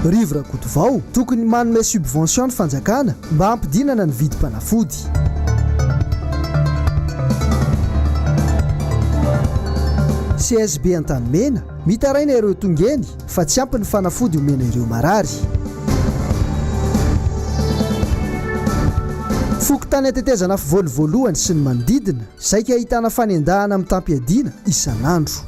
Rivotra Vaovao tokony manome subvention ny fanjakana mba hampidinana ny vidim-panafody. CSB Antanimena mitaraina ireo tongeny fa tsy ampy ny fanafody omena ireo marary. Fokontany atetezana voalohany sy ny manodidina saika ahitana fanendahana amin'ny tampiadina isan'andro.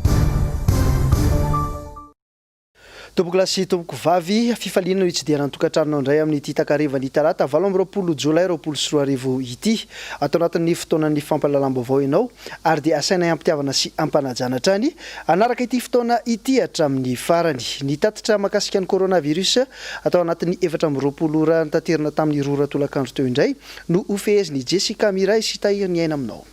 Tompoko lasy tompoko vavy fifaliana itsidihana ny tokantrano indray amin'ny takarivan'ny talata 20 Jolay 2024 ity atao anatin'ny fotoanan'ny fampahalalam-baovao ianao ary dia asaina hampitiavana sy hampanajana hatrany anaraka ity fotoana ity hatramin'ny farany ny tatitra makasika ny coronavirus atao anatin'ny 20 ora tanterina tamin'ny rora tolakandro teo indray no ofeheziny Jessica Miray sy Tahir ny aina aminao.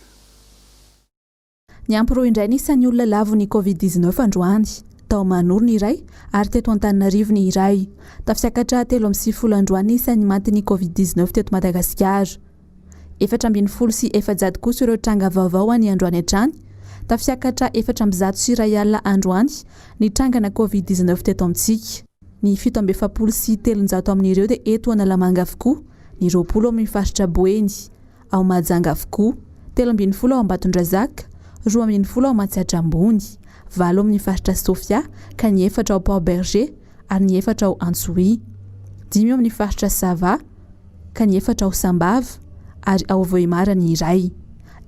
Ny ampiro indray nisan'ny olona lavon'ny COVID-19 androany tao manoro ny iray ary teto Antananarivo ny iray tafisiakatra 3 androany isan'ny matin'ny COVID-19 teto Madagasikara 770 sy 700 kosa ireo tranga vaovao any androany hatrany tafisiakatra 400 sy 100 alina androany ny trangana COVID-19 teto amintsika ny 770 sy 300 amin'ireo dia eto Analamanga avokoa ny 20 amin'ny faritra Boeny ao Mahajanga avokoa 70 ao Ambatondrazaka 12 ao Matsiatra Ambony 7 amin'ny faritra Sofia ka ny 4 ao Port Berger ary ny 4 ao Antsohi 10 amin'ny faritra Sava ka ny 4 ao Sambava ary ao Voimara ny iray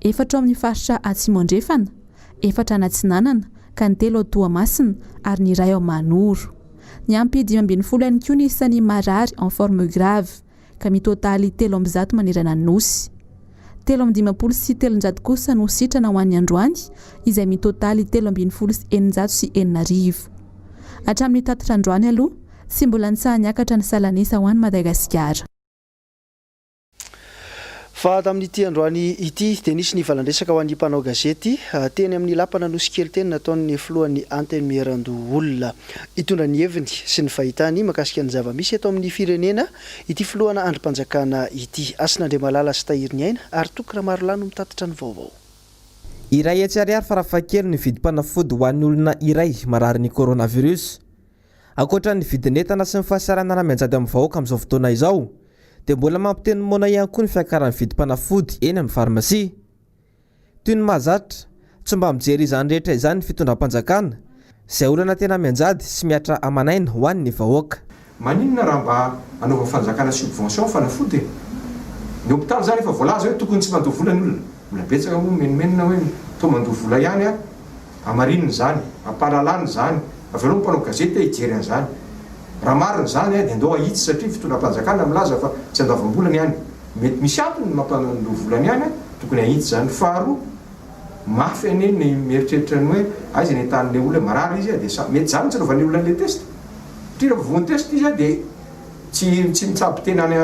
4 amin'ny faritra Atsimondrefana 4 Anatsinanana ka ny 3 ao Toamasina ary ny iray ao Manoro ny ampy 520 ihany koa ny isan'ny marary en forme grave ka mitotaly 300 manerana ny nosy 350 sy 300 kosa no sitrana ho an'ny androany izay mitotaly 320 sy 700 sy 400 hatramin'ny tatitra androany aloha sy mbola nitsahaniakatra ny salanisa ho an'ny Madagasikara. Fa tamin'ity androany ity dia nisy ny valandresaka ho an'ny mpanao gazety teny amin'ny lapana nosy kely teny nataon'ny filohan'ny anteny miheran-olona hitondra ny heviny sy ny fahitany makasika ny zava-misy eto amin'ny firenena ity filohana andrim-panjakana ity Asin'Andriamalala sy Tahir ny aina ary tokona marolano mitatitra ny vaovao. Iray ariary farafakely ny vidim-panafody ho an'ny olona iray marary ny coronavirus. Ankoatra ny vidin'entana sy ny fahasarana ramenjady amin'ny vahoaka amin'izao fotoana izao dia mbola mampiteny mona ihany koa ny fiakaran'ny vidim-panafody eny amin'ny farmasia. Toy ny mahazatra tsy mba mijery izany rehetra izany ny fitondram-panjakana izay olana tena menjady sy miatra amanaina ho an'ny vahoaka. Maninona raha mba anaova fanjakana subvention fanafody? Ny hôpitaly zany efa voalaza hoe tokony tsy mandoa vola ny olona. Olona betsaka moa menomenona hoe to mandoa vola ihany amarinina zany, ampahalalana zany, avy eo mpanao gazety hijery an'izany. Raha marina zany dia andao ahitsy satria fitondram-panjakana milaza fa tsy andavam-bolany ihany. Mety misy antony mampandoa volany ihany tokony ahitsy zany. Faharoa mafy ane ny mieritreritrany hoe aiza ny tan'ilay olona marary izy dia mety zany tsy anaovan'ny olona le test. Satria raha vovony test izy dia tsy mitsabo tena any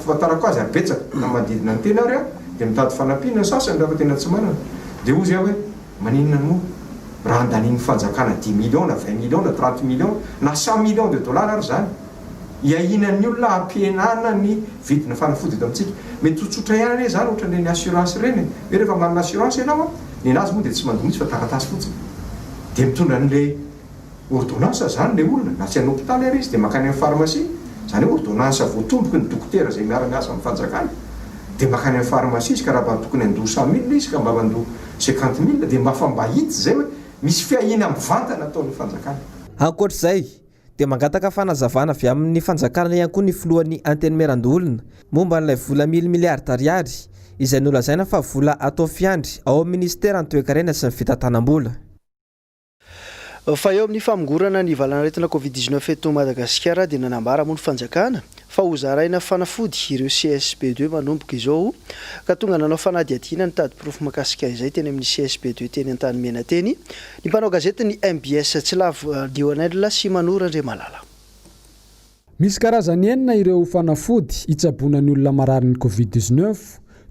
fahatarako azy ary betsaka na manodidina ny tena ary dia mitady fanampiana ny sasany raha tena tsy manana. Dia hozy hoe maninona moa raha andaniny fanjakana 10 millions na 20 millions na 30 millions na 100 millions de dollars ary zany iahinan'ny olona ampienana ny vidina fanafody eto amintsika. Mety tsotsotra ihany zany ohatran'ny ny assurance reny hoe rehefa manana assurance ianao ny anazy moa dia tsy mandoa mihitsy fa taratasy fotsiny dia mitondra n'ilay ordonnance zany le olona na tsy any hôpitaly ary izy dia makany amin'ny pharmacie zany hoe ordonnance voatomboky ny dokotera izay miara-miasa amin'ny fanjakana dia makany amin'ny pharmacie izy ka raha mba tokony andoa 100 000 izy ka mba mandoa 50 000 dia mba fa mba hitsy zay hoe misy fiahina mivantana ataon'ny fanjakana. Ankoatr'izay dia mangataka fanazavana avy amin'ny fanjakana ihany koa ny filohan'ny anteny miheran-olona momba n'ilay vola miliarda ariary izay nolazaina fa vola atao fiandry ao amin'ny ministera ny toe-karena sy ny fitantanam-bola. Fa eo amin'ny famongorana ny valanaretina COVID-19 eto Madagasikara dia nanambara moa ny fanjakana fa hozaraina fanafody ireo CSP2 manomboka izao ka tonga nanao fanadihadiana ny tady-porofo makasika izay teny amin'ny CSP2 teny Antanimena teny ny mpanao gazety ny MBS Talata sy Manora Andriamalala. Misy karazany enina ireo fanafody hitsabonan'ny olona marary ny COVID-19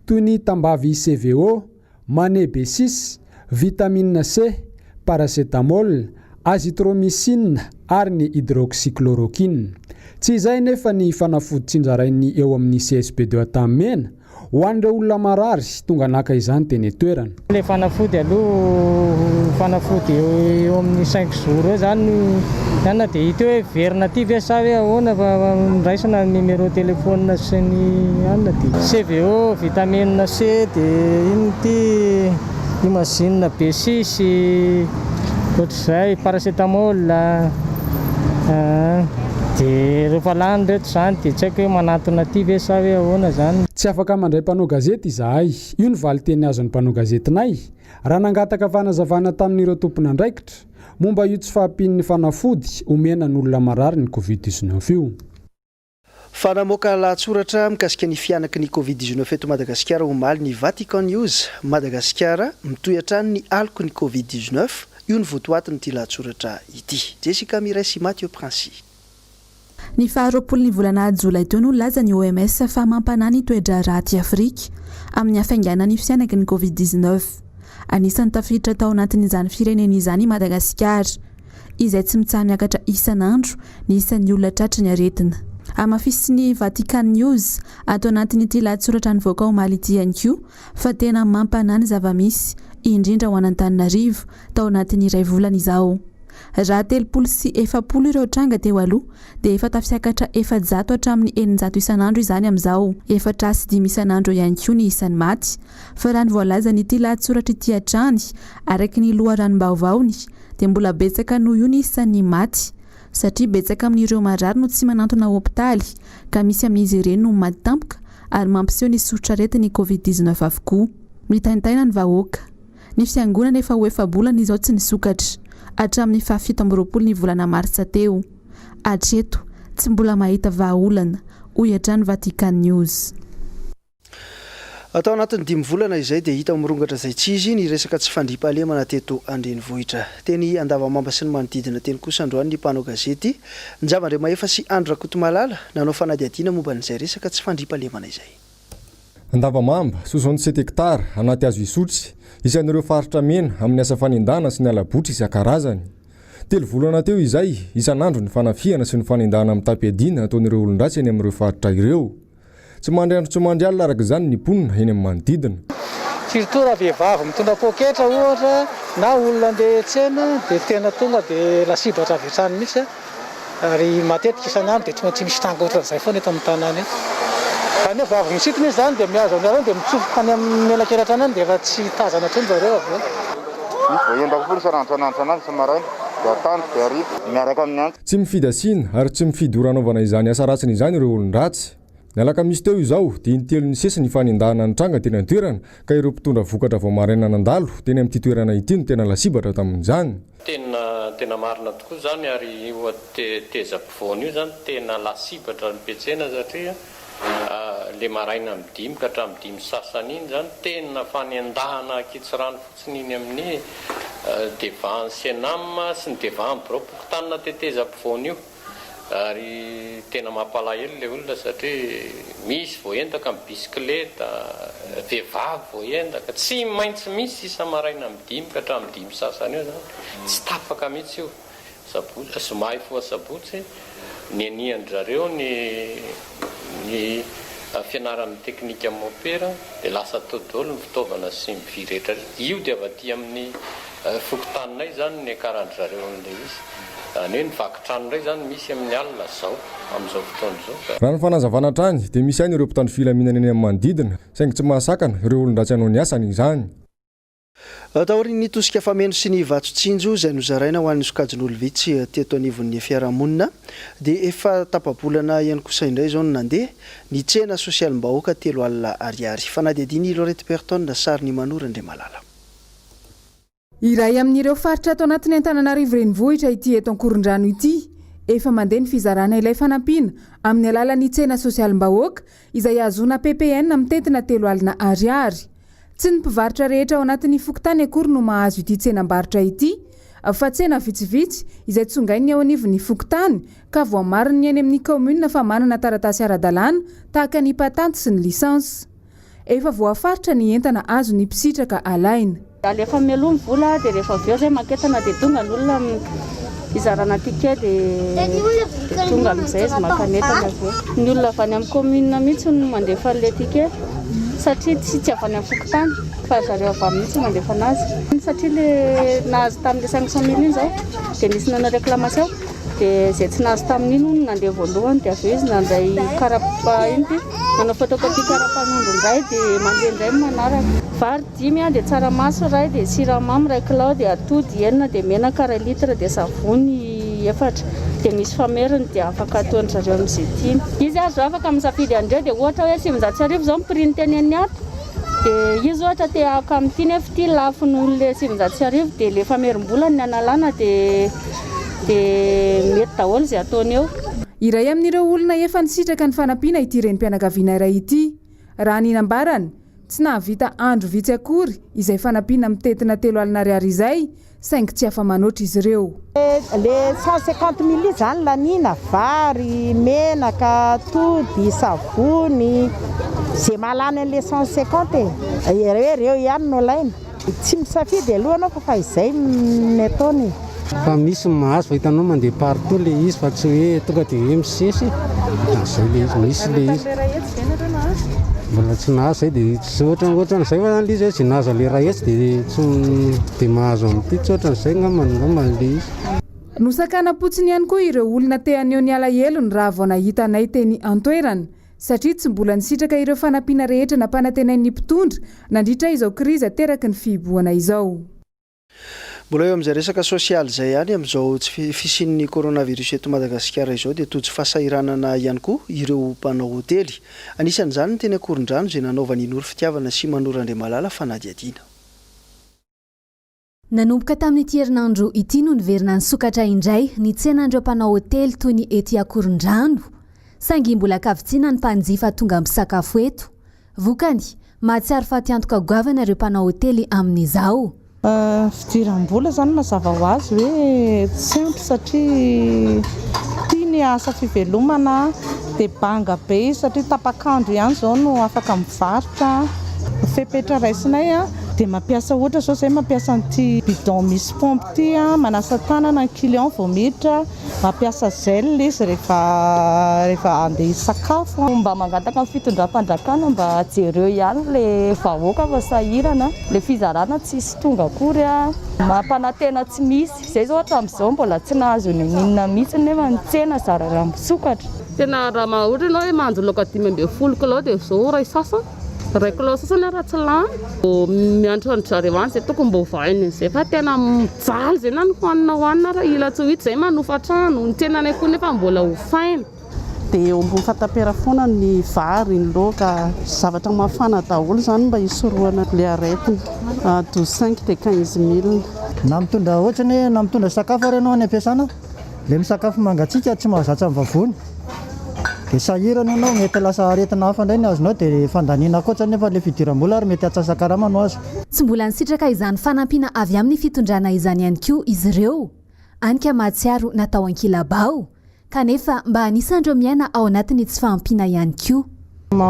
toy ny tambavy CVO, Mane B6, vitamine C, paracetamol, azithromycine ary ny hydroxychloroquine. Tsy izay nefa ny fanafody tsinjarainy eo amin'ny CSP2 Antanimena ho an'ireo olona marary tonga naka izany teny toerana. Le fanafody aloha fanafody eo amin'ny 5 jours eo zany na dia hita hoe verina ty ve sa hoe ahoana fa raisana numéro téléphone sy ny anona dia CVO, vitamine C dia ino ty imagine B6 ohatr'izay paracétamol dia rehefa lany reto zany dia tsy haiko hoe manatona ty ve sa hoe ahoana zany. Tsy afaka mandray mpanao gazety izahay, io ny valiteny azon'ny mpanao gazetinay raha nangataka fanazavana tamin'ireo tompona andraikitra momba io tsy fahampian'ny fanafody omena n'olona marary ny Covid-19 io. Fanamoaka lahatsoratra mikasika ny fianaky ny Covid-19 eto Madagasikara omaly ny Vatican News. Madagasikara mitoy hatrany ny aloko ny Covid-19, io ny votoatin'ity lahatsoratra ity. Jessica Miray sy Mathieu Princy. Ny faharoapolo ny volana Jolay teo no laza ny OMS fa mampana ny toetra raty Afrika amin'ny hafainganany fianaky ny Covid-19. Anisan'ny tafiditra tao anatin'izany firenena izany Madagasikara, izay tsy mitsaha miakatra isan'andro ny isan'ny olona tratrany aretina. Amafisiny Vatican News ato anatin'ity lahatsoratra nivoaka omaly ity ihany koa fa tena mampana ny zava-misy indrindra ho an'Antananarivo tao anatin'ny iray volana izao. Raha 34 ireo tranga teo aloha dia efa tafisiakatra 400 hatramin'ny 900 isan'andro izany amin'izao. 405 isan'andro ihany koa ny isan'ny maty. Fa raha ny voalaza n'ity lahatsoratra ity hatrany araka ny loharanom-baovaony dia mbola betsaka noho io ny isan'ny maty. Satria betsaka amin'ireo marary no tsy manantona hopitaly ka misy amin'izy ireny no maty tampoka ary mampiseho ny sotraretin'ny Covid-19 avokoa. Mitaintaina ny vahoaka. Ny fiangonana efa ho efa-bolana izao tsy nisokatra hatramin'ny 17 ny volana Martsa teo. Hatreto tsy mbola mahita vahaolana, hoy hatrany Vatican News. Atao anatin'ny 5 volana izay dia hita mirongatra izay tsy izy ny resaka tsy fandriam-pahalemana teto andrenivohitra. Teny Vaovao Mbs sy ny manodidina teny kosa androany ny mpanao gazety Njavandriamaefa sy Andro Rakotomalaala nanao fanadihadiana momba n'izay resaka tsy fandriam-pahalemana izay. Vaovao 67 hektara anaty azo isotry isan'ireo faritra mena amin'ny asa fanendana sy ny alabotra isan-karazany. 3 volana teo izay isan'andro ny fanafiana sy ny fanendana amin'ny tapiadina ataon'ireo olon-dratsy eny amin'ireo faritra ireo. Tsy mandry andro tsy mandry alina araka izany ny mponina eny amin'ny manodidina. Surtout raha vehivavy mitondra poketra ohatra na olona andeha tsena dia tena tonga dia lasibatra avy hatrany mihitsy ary matetika isan'andro dia tsy misy tanga ohatran'izay foana eto amin'ny tanàna eto. Any vavy misitona izy zany dia mihazo amin'ireo dia mitsofoka any amin'ny melakelatra any dia efa tsy tazana intsony zareo avy eo. Voendako folo sarantanantanany sy maraina dia tany dia arivo miaraka amin'ny antso. Tsy mifidy asina ary tsy mifidy oranaovana izany asa ratsiny izany ireo olon-dratsy. Nialaka misy teo izao dia intelo ny sesy ny fanendahana ny tranga teny an-toerana ka ireo mpitondra vokatra vao maraina nandalo teny amin'ity toerana ity no tena lasibatra tamin'izany. Tena marina tokoa zany ary io teza mpivoana io zany tena lasibatra ny petsena satria le maraina amin'ny 5 ka hatramin'ny 5 sasany iny zany tena fanendahana akitsirano fotsiny iny amin'ny devant Sienam sy ny devant Bropokotanina teteza mpivoana io. Ary tena mampalahelo le olona satria misy voentaka amin'ny bisikleta, vehivavy voentaka, tsy maintsy misy isa maraina amin'ny 5 ka hatramin'ny 5 sasany io zany. Tsy tapaka mihitsy io. Zoma foa sabotsy ny anian-drareo ny fianaran'ny teknika mopera dia lasa todolo ny fitaovana sy ny vy rehetra. Io dia avy amin'ny fokotaninay zany ny akaran-drareo an'ilay izy. Ny vakitrano ndray zany misy amin'ny alina zao amin'izao fotoana izao. Raha ny fanazavana trany dia misy any ireo mpitandro filaminana eny amin'ny manodidina saingy tsy mahasakana ireo olon-dratsy hanao ny asany izany. Atahory ny tosika fameno sy ny vatso-tsinjo izay nozaraina ho an'ny sokajin'olo vitsy teto anivon'ny fiarahamonina dia efa tapabolana ihany kosa indray izao no nandeha ny tsena sosialim-bahoaka 3 alina ariary. Fanadihadiany Lorette Perton na sary ny Manora Andriamalala. Iray amin'ireo faritra ato anatin'ny Antananarivo renivohitra ity eto Ankorondrano ity efa mandeha ny fizarana ilay fanampiana amin'ny alalan'ny tsena sosialim-bahoaka izay azona PPN mitentina 3 alina ariary. Tsy ny mpivarotra rehetra ao anatin'ny fokontany akory no mahazo ity tsenam-barotra ity fa tsena vitsivitsy izay tsongainy ao anivon'ny fokontany ka voamariny any amin'ny commune fa manana taratasy ara-dalàna tahaka ny patante sy ny lisansy. Efa voafaritra ny entana azo ny mpisitsaka alaina. Rehefa mialoha vola dia rehefa avy eo zay maketana dia tonga ny olona izarana ticket dia tonga amin'izay izy makanetana avy eo. Ny olona avy any amin'ny commune mihitsy no mandefa an'ilay ticket satria tsy avy any amin'ny fokotany fa zareo avy mihitsy mandefa anazy satria le nahazo tamin'le 500 000 iny zao dia nisy nana réclamation dia zay tsy nahazo tamin'iny no nandeha voalohany dia avy eo izy nandray karapa iny dia manao photocopie karapanondro indray dia mandeha indray manaraka vary 5 dia tsaramaso iray dia siramamy 1 kilao dia atody 9 dia menaka 1 litre dia savony 4 dia misy fameriny dia afaka ataony zareo amin'izay tiany izy azo afaka misafidy andreo dia ohatra hoe 700 zao prix ny teneny ato dia izy ohatra te aka amin'ity nefa ity lafo noho le 700 dia le famerim-bolany ny analana dia mety daholo izay ataony eo. Iray amin'ireo olona efa nisitraka ny fanampiana ity renim-pianakaviana iray ity raha ny nambarany tsy nahavita andro vitsy akory izay fanampiana mitetina 3 alina ariary izay saingy tsy afa-manoatra izy ireo. Le 150 000 zany lanina vary menaka atody savony zay malany an'le 150 ireo ihany no laina tsy misafidy aloha anao fa izay metaony. Fa misy mahazo hitanao mandeha partout le izy fa tsy hoe tonga dia misesy zay le izy misy le izy mbola tsy nahazo zay dia tsy ohatran'izay fa le izy tsy nahazo le rahetsy dia tsy dia mahazo amin'ity tsy ohatran'izay ngambany le izy. Nosakana-potsiny ihany koa ireo olona te aneo ny alahelo raha vao nahita anay teny antoerana satria tsy mbola nisitraka ireo fanampiana rehetra nampanantenain'ny mpitondra nandritra izao krizy teraky ny fihibohana izao. Mbola eo amin'izay resaka sosialy izay ihany amin'izao tsy fisian'ny coronavirus eto Madagasikara izao dia tojo fahasahiranana ihany koa ireo mpanao hotely. Anisan'izany ny teny Akorondrano izay nanaovany inory fitiavana sy Manorandramalala fanadihadiana. Nanomboka tamin'ity herinandro ity no niverina ny sokatra indray ny tsenan'ireo mpanao hotely toy ny ety Akorondrano. Saingy mbola kavitsiana ny mpanjifa tonga misakafo eto. Vokany mahatsiaro fatiantoka goavana ireo mpanao hotely amin'izao. Fidiram-bola zany mazava ho azy hoe tsempy satria tiany asa fivelomana dia banga be satria tapakandro ihany zao no afaka mivarotra fepetra raisinay dia mampiasa ohatra zao zay mampiasa an'ity bidon misy pompe ity manasa tanana ny client vao miditra mampiasa gel izy rehefa andeha sakafo mba mangataka amin'ny fitondram-pandrakana mba ajereo ihany le vahoaka fa sahirana le fizarana tsisy tonga akory mampanantena tsy misy zay zao ohatra amin'izao mbola tsy nahazo ninina mihitsy nefa ny tsena zara raha misokatra tena raha ohatra ianao hoe mahandro laoka 5 kilao dia zao ray sasany 1 kilao sasany raha tsy lany miantrany zareo any zay tokony mba hovainy zay fa tena mijaly zay na ny hohanina raha ila tsy ho hita zay manofa trano ny tenanay koa nefa mbola hofaina dia eo ambony fatapera foana ny vary ny laoka zavatra mafana daholo zany mba hisoroana le aretina 12 dia 15 000 na mitondra ohatrany hoe na mitondra sakafo ary ianao any ampiasana le misakafo mangatsiaka tsy mahazatra amin'ny vavony dia sahirana ianao mety lasa aretina hafa indray ny azonao dia fandaniana koatra nefa le fidiram-bola ary mety atsasa-karama no azo. Tsy mbola nisitraka izany fanampiana avy amin'ny fitondrana izany ihany koa izy ireo anika mahatsiaro natao ankilabao kanefa mba anisandreo miaina ao anatiny tsy fahampiana ihany koa.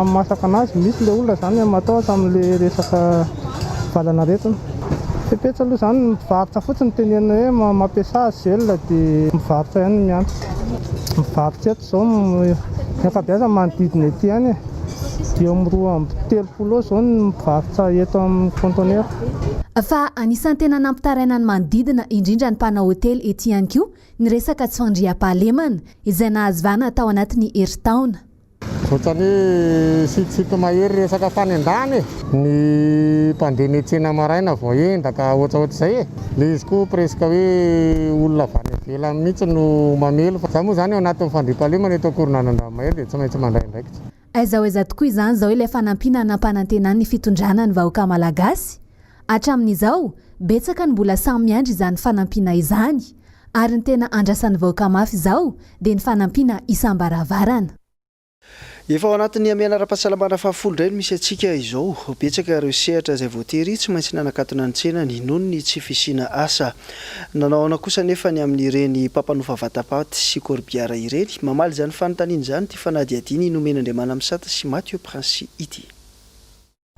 Masaka anazy misy le olona zany matao tamin'le resaka valana retina fepetra aloha zany mivarotra fotsiny tenena hoe mampiasa gel dia mivarotra ihany miantso mivarotra eto zao ankabeazany manodidina ety ihany eo amin'ny 2 zao ny mivarotra eto amin'ny conteneur. Fa anisan'ny tena nampitaraina ny manodidina indrindra ny mpanao hotely ety ihany koa ny resaka tsy fandriam-pahalemana izay nahazavana tao anatin'ny herintaona. Ohatrany sitsito mahery resaka fanendany ny mpandeha ny tsena maraina vao endaka ohatraohatr'izay le izy koa presque hoe olona avany ivelany mihitsy no mamelo fa moa zany ao anatin'ny fandriam-pahalemana eto Akorondrano dia tsy maintsy mandray ndraikitra. Aiza ho aiza tokoa izany izao ilay fanampiana nampanantenany fitondranany ny vahoaka malagasy hatramin'izao betsaka ny mbola samy miandry izany fanampiana izany ary ny tena andrasan'ny vahoaka mafy izao dia ny fanampiana isam-baravarana. Efa ao anatin'ny amiana ara-pahasalamana fahafolo indray no misy atsika izao betsaka ireo sehatra izay voatery tsy maintsy nanakatona ny tsena ny nono ny tsy fisiana asa nanao ana kosa nefa ny amin'ireny mpampanofa vatapaty sy korbiara ireny mamaly izany fanontaniana izany ty fanadihadiany nomen'Andriamana Misata sy Mathieu Prince ity.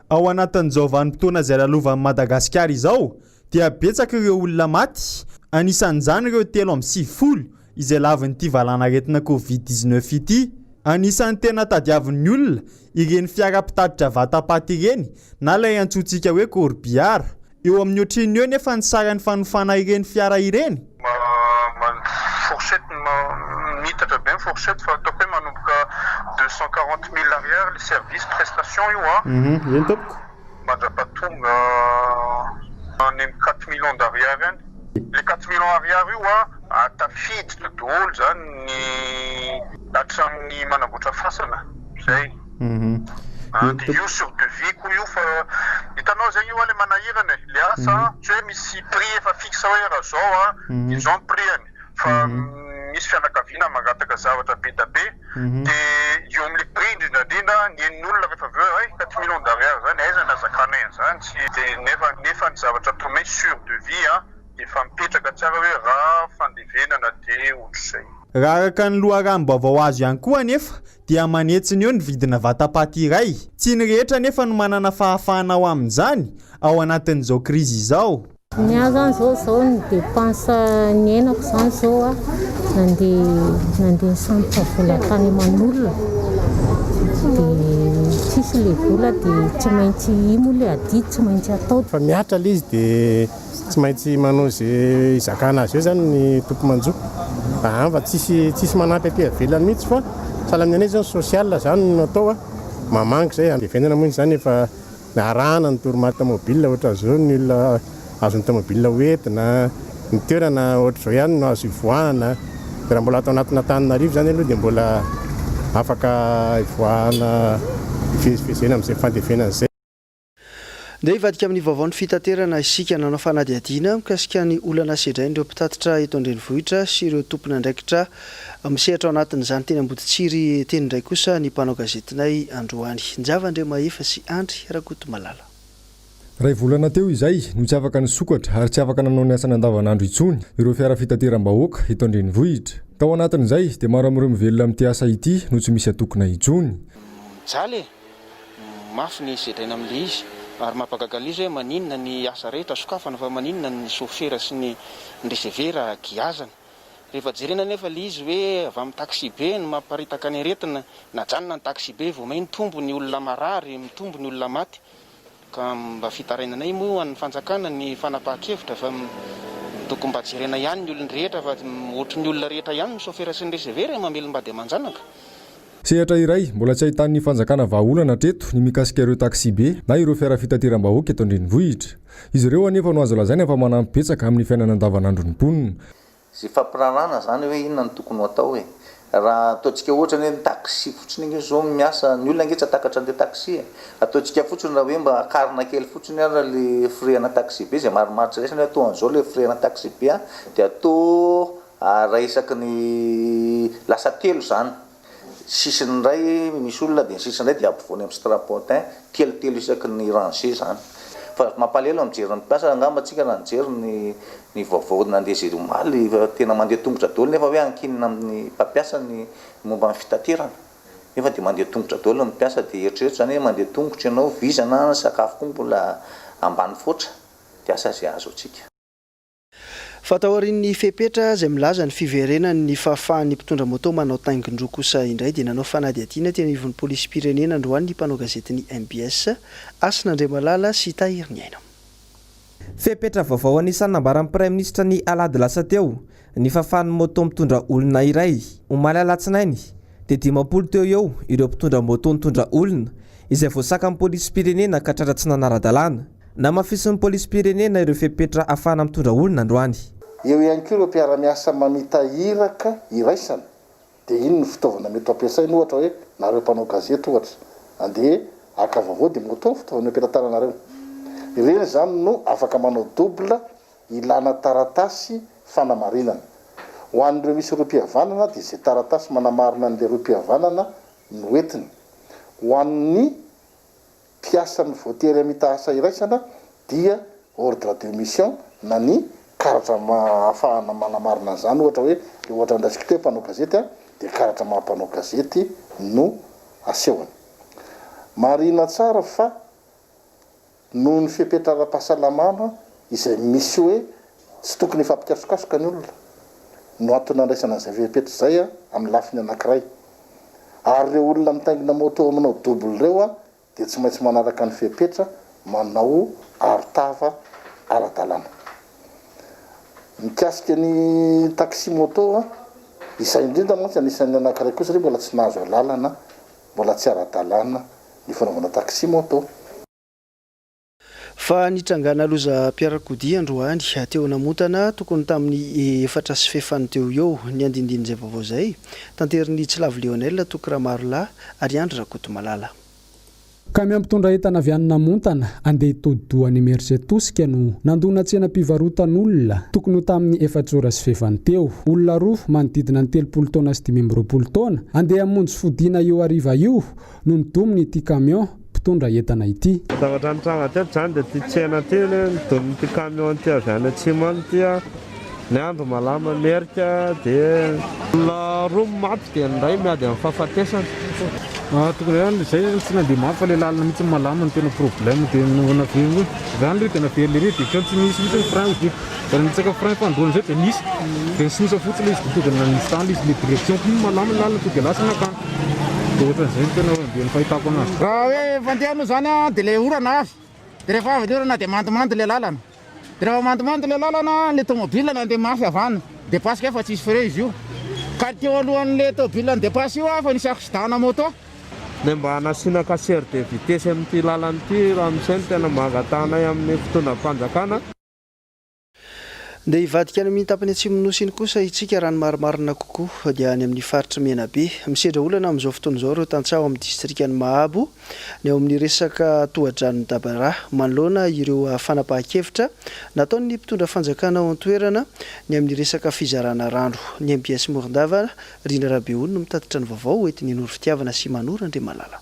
Ao anatin'izao vanim-potoana izay lalovan'i Madagasikara izao dia betsaka ireo olona maty anisan'izany ireo 3 amby 9 izay lavin'ity valanaretina Covid-19 ity Anisan'ny tena tadiavin'ny olona ireny fiara-pitatra vatapaty ireny na ilay antsointsika hoe corbillard. Eo amin'ny ohatriny eo nefa ny sarany fanofana ireny fiara ireny. Fourchette mitatra be fourchette fa ataoko hoe manomboka 240 000 ariary le service prestation io Eny tompoko. Mandrapatonga any 4 millions d'ariary any. Le 4 millions ariary io tafiditra daholo zany ny hatramin'ny manamboatra fasana zay. Io sur devis koa io fa hitanao zay io le manahirana le asa tsy hoe misy prix efa fixe hoe raha zao izao ny prix-any fa misy fianakaviana mangataka zavatra be da be de eo amin'ny prix indrindra ny en'olona rehefa aveo 4 millions d'ariary zany aiza nazakana zany tsy de nefa ny zavatra tomé sur devis efa mipetraka tsara hoe raha fandevenana de ohatr'izay. Raha araka ny loharanom-baovao azo ihany koa nefa dia manetsiny eo ny vidina vatapaty iray. Tsy ny rehetra nefa no manana fahafahana ao amin'izany ao anatin'izao krizy izao. Ny azany zao ny dépense ny henako zany zao nandeha sambotra vola tany aman'olona dia tsisy le vola dia tsy maintsy imo le adidy tsy maintsy atao. Fa miatra le izy dia tsy maintsy manao izay izakana azy eo zany ny tompo manjo. Fa tsisy manampy aty avelany mihitsy fa sahala amin'ny anay zany social zany no atao mamangy zay andevendana moa zany efa arahana ny toromary tomobile ohatra zao ny olona azony tomobile hoentina ny toerana ohatra zao ihany no azo ivoahana raha mbola atao anatina Antananarivo zany aloha dia mbola afaka ivoahana ifezifezena amin'izay fandevenana zay. Ndeha hivadika amin'ny vaovao ny fitaterana isika nanao fanadihadiana mikasika ny olana sedrain'ireo mpitatitra eto an-drenivohitra sy ireo tompona andraikitra misehatra ao anatin'izany teny Amboditsiry teny indray kosa ny mpanao gazetinay androany. Njavandre Mahefa sy Andry Rakoto Malala. Ray volana teo izay no tsy afaka nisokatra ary tsy afaka nanao ny asana andavanandro intsony ireo fiara fitateram-bahoaka eto an-drenivohitra. Tao anatin'izay dia maro amin'ireo mivelona amin'ity asa ity no tsy misy atokona intsony. Jaly mafy ny sedraina amin'ilay izy ary mampagaga izy hoe maninona ny asa rehetra sokafana fa maninona ny sofera sy ny resevera giazana. Rehefa jerena nefa ilay izy hoe avy amin'ny taxi be no mamparitaka ny aretina na janona ny taxi be vao may mitombo ny olona marary mitombo ny olona maty. Ka mba fitarainanay moa ny fanjakana ny fanapahan-kevitra fa tokony mba jerena ihany ny olona rehetra fa ohatry ny olona rehetra ihany ny sofera sy ny resevera mamelom-bady aman-janaka. Sehatra iray mbola tsy ahitan'ny fanjakana vahaolana treto ny mikasika ireo taxi be na ireo fiara fitateram-bahoaka eto an-drenivohitra. Izy ireo anefa no azo lazaina fa manampy betsaka amin'ny fiainana andavanandro ny mponina. Sy fampirarana zany hoe inona ny tokony atao hoe raha ataontsika ohatra ny taxi fotsiny iny zao miasa ny olona angetra takatra an'ilay taxi ataontsika fotsiny raha hoe mba akarina kely fotsiny ara le freana taxi be izay marimaritra raisany atao an'izao le freana taxi be dia atao raha isaky ny lasa telo zany sisiny ray misy olona dia sisiny ray dia ampovoany amin'ny strapontin telo isaky ny rangé zany fa mampalelo amin'ny jery ny mpiasa angambatsika raha nijery ny vaovao nandeha zay omaly tena mandeha tongotra daholo nefa hoe ankinina amin'ny mpampiasa ny momba amin'ny fitaterana nefa dia mandeha tongotra daholo ny mpiasa dia eritreretra zany hoe mandeha tongotra ianao vizana sakafo koa mbola ambany foatra dia asa zay azo antsika. Fatahorin'ny fepetra izay milaza ny fiverenan'ny fahafahan'ny mpitondra moto manao taingin-droa kosa indray dia nanao fanadihadiana teny ivon'ny polisy pirenena androany ny mpanao gazetiny MBS Asinandre Malala sy Tahiriny Aina. Fepetra vaovao anisan'ny nambaran'ny Prime Ministre ny alady lasa teo ny fahafahan'ny moto mitondra olona iray omaly alatsinainy dia 50 teo eo ireo mpitondra moto mitondra olona izay voasaka amin'ny polisy pirenena ka tratra tsy nanara-dalàna. Namafisin'ny polisy pirenena ireo fepetra ahafahana mitondra olona androany. Eo ihany koa ireo mpiara-miasa mamitahiraka iraisana dia ino ny fitaovana mety ampiasaina ohatra hoe nareo mpanao gazety ohatra andeha aka vaovao dia moto fitaovana ampitantaranareo. Ireny zany no afaka manao double ilana taratasy fanamarinana. Ho an'ireo misy ireo mpihavanana dia izay taratasy manamarina an'ireo mpihavanana no entiny. Ho an'ny mpiasan'ny voatery mitahasa iraisana dia ordre de mission na ny karatra ahafahana manamarina zany ohatra hoe ohatra andrasika teo mpanao gazety dia karatra mampanao gazety no asehony. Marina tsara fa noho ny fepetra ara-pahasalamana izay misy hoe tsy tokony fampikasokasoka ny olona no antony andraisana an'izay fepetra izay amin'ny lafiny anankiray. ary reo olona mitaingina moto aminao double reo a dia tsy maintsy manaraka ny fepetra manao arotava ara-dalàna. Mikasika ny taxi moto a izay indrindra mantsy anisan'ny anankiray kosa mbola tsy nahazo lalana, mbola tsy ara-dalàna ny fanaovana taxi moto. Fa nitrangana loza mpiarakodia androany teo namontana tokony tamin'ny 4 sy fefany teo eo ny andindin'izay vaovao zay tanterin'ny Tsilavo Leonel Tokiramarola ary Andry Rakotomalala. Ka miampitondra entana avy any namontana andeha todi-doany Emersetosika no nandona tsenam-pivarotan'olona tokony ho tamin'ny 4 ora sy fefany teo. Olona roa manodidina ny 30 taona sy 20 taona andeha hamonjy fodiana eo ariva io no nidominy ity camion mpitondra entana ity. Zavatra nitranga teto zany dia ty tsena ty nidominy ty camion ty avy any atsimany ty ny andro malama merika dia olona roa maty dia ny ray miady amin'ny fahafatesana. Tokony ihany izay tsy nandeha mafy fa ilay lalana mihitsy malama no tena problème dia naveriny zany ilay tena very lery dia tsy misy mihitsy ny frein dia raha nitsaka frein fandoana zay dia nisy dia nisosa fotsiny izy dia tonga nisy tany izy le direction koa malama lalana tonga lasa nakany dia ohatran'izay tena dia ny fahitako anazy. Raha hoe fandehanao zany dia ilay orana avy dia rehefa avy ilay orana dia mandomando ilay lalana dia rehefa mandomando ilay lalana ilay tomobile nandeha mafy avana dia pasika efa tsisy frein izy io ka teo alohan'ilay tomobile ny depasy io fa nisy accident moto. Dia mba hanasiana casseur de vitesse amin'ity lalanyity raha amin'izay no tena mahagatana amin'ny fitondram-panjakana. Dia hivadika any amin'ny tapany atsimo nosiny kosa itsika raha ny marimarina kokoa dia any amin'ny faritra Menabe misedra olana amin'izao fotoana izao ireo tantsaho amin'ny distrikany Mahabo ny ao amin'ny resaka tohadrano Dabara manoloana ireo fanapahan-kevitra nataon'ny mpitondra fanjakana ao an-toerana ny amin'ny resaka fizarana rano. Ny MBS Morindava Rina Rabeony no mitatitra ny vaovao entin'ny Noro Fitiavana sy Manora Andriamalala.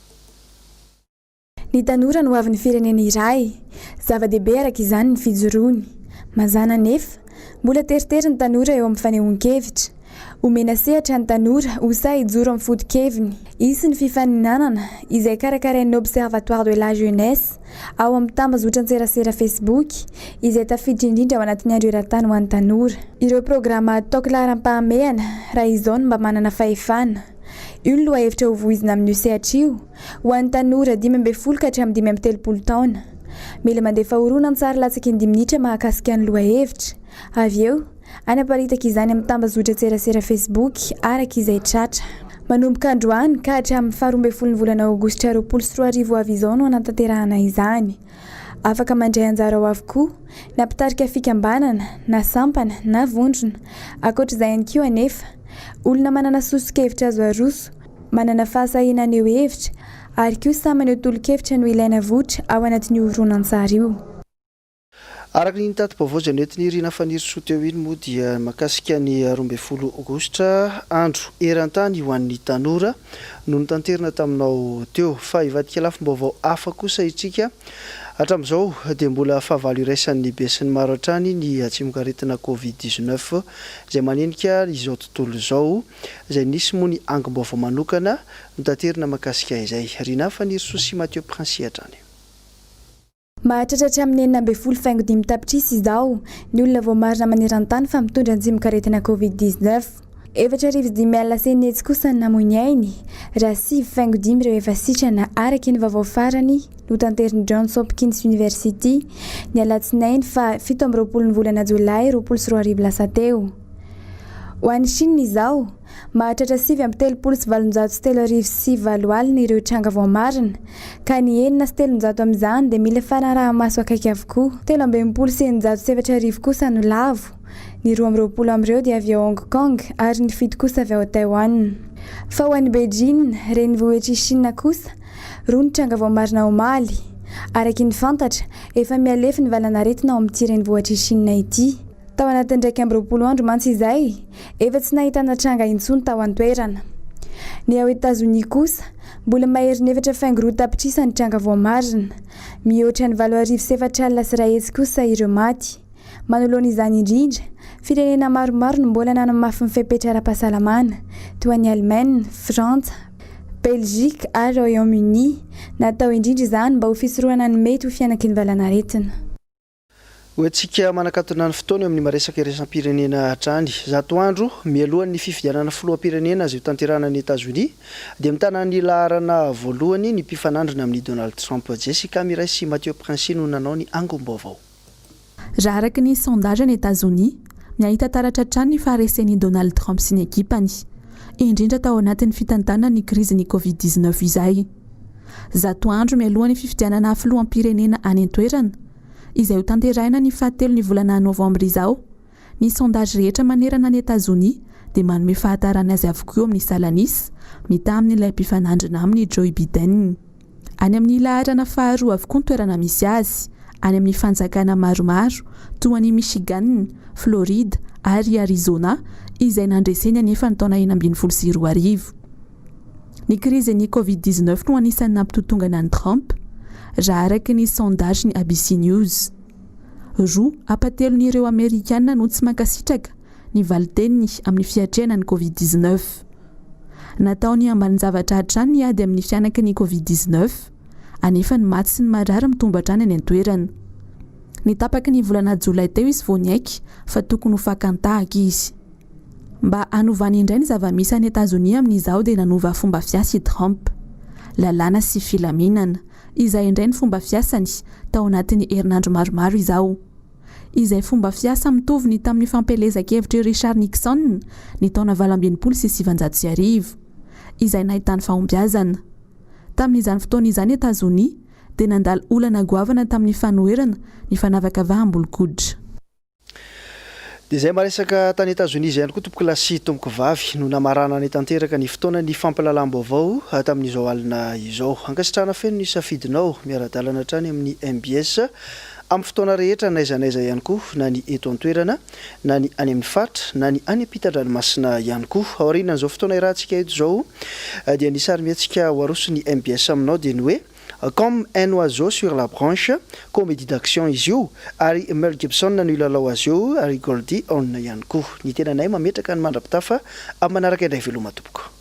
Ny tanora no avy ny firenena iray, zava-dehibe araka izany ny fijoroany. Mazana nefa mbola teritery ny tanora eo amin'ny fanehoan-kevitra. Omena sehatra ny tanora ho say hijoro amin'ny fodi-keviny. Isy ny fifaninanana izay karakarain'ny Observatoire de la Jeunesse ao amin'ny tambazotra an-tserasera Facebook izay tafiditra indrindra ao anatin'ny andro eran-tany ho an'ny tanora. Ireo programa ataoko laharam-pahamehana raha izao no mba manana fahefana. Io no lohahevitra ho voizina amin'ny sehatra io ho an'ny tanora 15 ka hatramin'ny 30 taona. Mila mandefa horonan tsara latsaky ny 10 minitra mahakasika ny lohahevitra. Avy eo anaparitaka izany amin'ny tambazotra an-tserasera Facebook araka izay tratra. Manomboka androany ka hatramin'ny 12 volana Aogositra 2024 avy izao no anatanterahana izany. Afaka mandray anjara ao avokoa na mpitarika fikambanana na sampana na vondrona. Ankoatr'izay ihany koa anefa olona manana soso-kevitra azo aroso, manana fahasahinana eo hevitra ary koa samy maneho tolo-kevitra no ilaina votra ao anatin'ny horonan-tsara io. Araka ny tato-baovao izay noentin'ny Rina Fanirisoa teo iny moa dia mahakasika ny 12 Aogositra andro eran-tany ho an'ny tanora no nitanterina taminao teo fa hivadika lafim-baovao hafa kosa itsika. Hatramin'izao dia mbola fahavalo iraisan'ny be sy ny maro hatrany ny atsimokaretina Covid-19 izay manenika izao tontolo izao izay nisy moa ny angom-baovao manokana nitanterina mahakasika izay. Rina Fanirisoa sy Mathieu Prince hatrany. Mahatratra amin'ny 12 tapitrisa izao ny olona vao marina maneran-tany fa mitondra antsimokaretina Covid-19. 4 alina senetsy kosa ny namoiny ainy raha 5.5 ireo efa sitrana araka ny vaovao farany no tanteriny Johns Hopkins University ny alatsinainy fa 17 volana Jolay 2024 lasa teo. Ho an'ny Chine izao mahatratra 7.737 alina ireo tranga vao marina ka ny 9.700 amin'izany dia mila fanaraha-maso akaiky avokoa. 13.907 kosa no lavo. Ny 20 amin'ireo dia avy ao Hong Kong ary ny 7 kosa avy ao Taiwan. Fa ho an'ny Beijing renivohitry Chine kosa roa ny tranga vao marina ao Mali. Araka ny fantatra efa mialefa ny valanaretina ao amin'ity renivohitry Chine ity. Tao anatin'ny 20 andro mantsy izay efa tsy nahitana tranga intsony tao an-toerana. Ny ao Etazonia kosa mbola mahery ny 4.4 tapitrisa ny tranga vao marina. Mihoatra ny 8.7 alina sy iray hetsy kosa ireo maty. Manoloana izany indrindra firenena maromaro no mbola nanamafy ny fepetra ara-pahasalamana toa ny Allemagne, Frantsa, Belgique ary Royaume-Uni natao indrindra izany mba ho fisorohana ny mety ho fianaky ny valanaretina. Oetsika manakatona ny fotoana amin'ny maresaka iraisam-pirenena hatrany. Zato andro mialohan'ny fifidianana filoham-pirenena izay tanterahana ny États-Unis dia mitana ny laharana voalohany ny mpifanandrina amin'ny Donald Trump. Jessica Miray sy Mathieu Prince no nanao ny angom-baovao. Raha araka ny sondage any États-Unis, miahita taratra hatrany ny faharesen'i Donald Trump sy ny ekipany, indrindra tao anatin'ny fitantanana ny krizin'ny Covid-19 izay. Zato andro mialohan'ny fifidianana filoham-pirenena any an-toerana, izay ho tanterahina ny fahatelo ny volana novambra izao, ny sondage rehetra manerana ny États-Unis dia manome fahatarana azy avokoa amin'ny salanisy mita amin'ilay mpifanandrina amin'ny Joe Biden. Any amin'ny laharana faharoa avokoa ny toerana misy azy, any amin'ny fanjakana maromaro toa ny Michigan, Florida ary Arizona izay nandreseny anefa ny taona 2024. Ny krizin'ny Covid-19 no anisan'ny nampitotongana ny Trump, raha araka ny sondage ny ABC News. Roa apatelon'ireo Amerikanina no tsy mankasitraka ny valiteniny amin'ny fiatrehana ny Covid-19. Nataony ambanin-javatra hatrany ny ady amin'ny fianaka ny Covid-19, anefa ny maty sy ny marary mitomba hatrany any an-toerana. Nitapaky ny volana Jolay teo izy vao niaiky fa tokony ho fakantahaka izy. Mba hanovany indray ny zava-misy any États-Unis amin'izao dia nanova fomba fiasa i Trump, lalàna sy filaminana, izay indray ny fomba fiasany tao anatin'ny herinandro maromaro izao. Izay fomba fiasa mitovy ny tamin'ny fampelezan-kevitra Richard Nixon ny taona 1970, izay nahitany fahombiazana. Tamin'izany fotoana izany États-Unis dia nandalo olana goavana tamin'ny fanoherana ny fanavakavahambolkodra. Dia izay maresaka tany États-Unis izay ihany koa tompoko lasy tomboky vavy no namarana ny tanteraka ny fotoana ny fampalalam-baovao tamin'izao alina izao. Ankasitrahana feno ny safidinao miara-dalana hatrany amin'ny MBS amin'ny fotoana rehetra naizanaiza ihany koa, na ny eto an-toerana, na ny any amin'ny faritra, na ny any ampitan-dranomasina ihany koa. Aoriana an'izao fotoana irahantsika eto izao dia ny sary miantsika ho aroso ny MBS aminao dia ny hoe Comme un oiseau sur la branche, comédie d'action izy io, ary Mel Gibson no ilalao azy io, ary Goldie Hawn ihany koa. Ny tenanay mametraka ny mandrapitafa amin'ny manaraka indray veloma tompoko.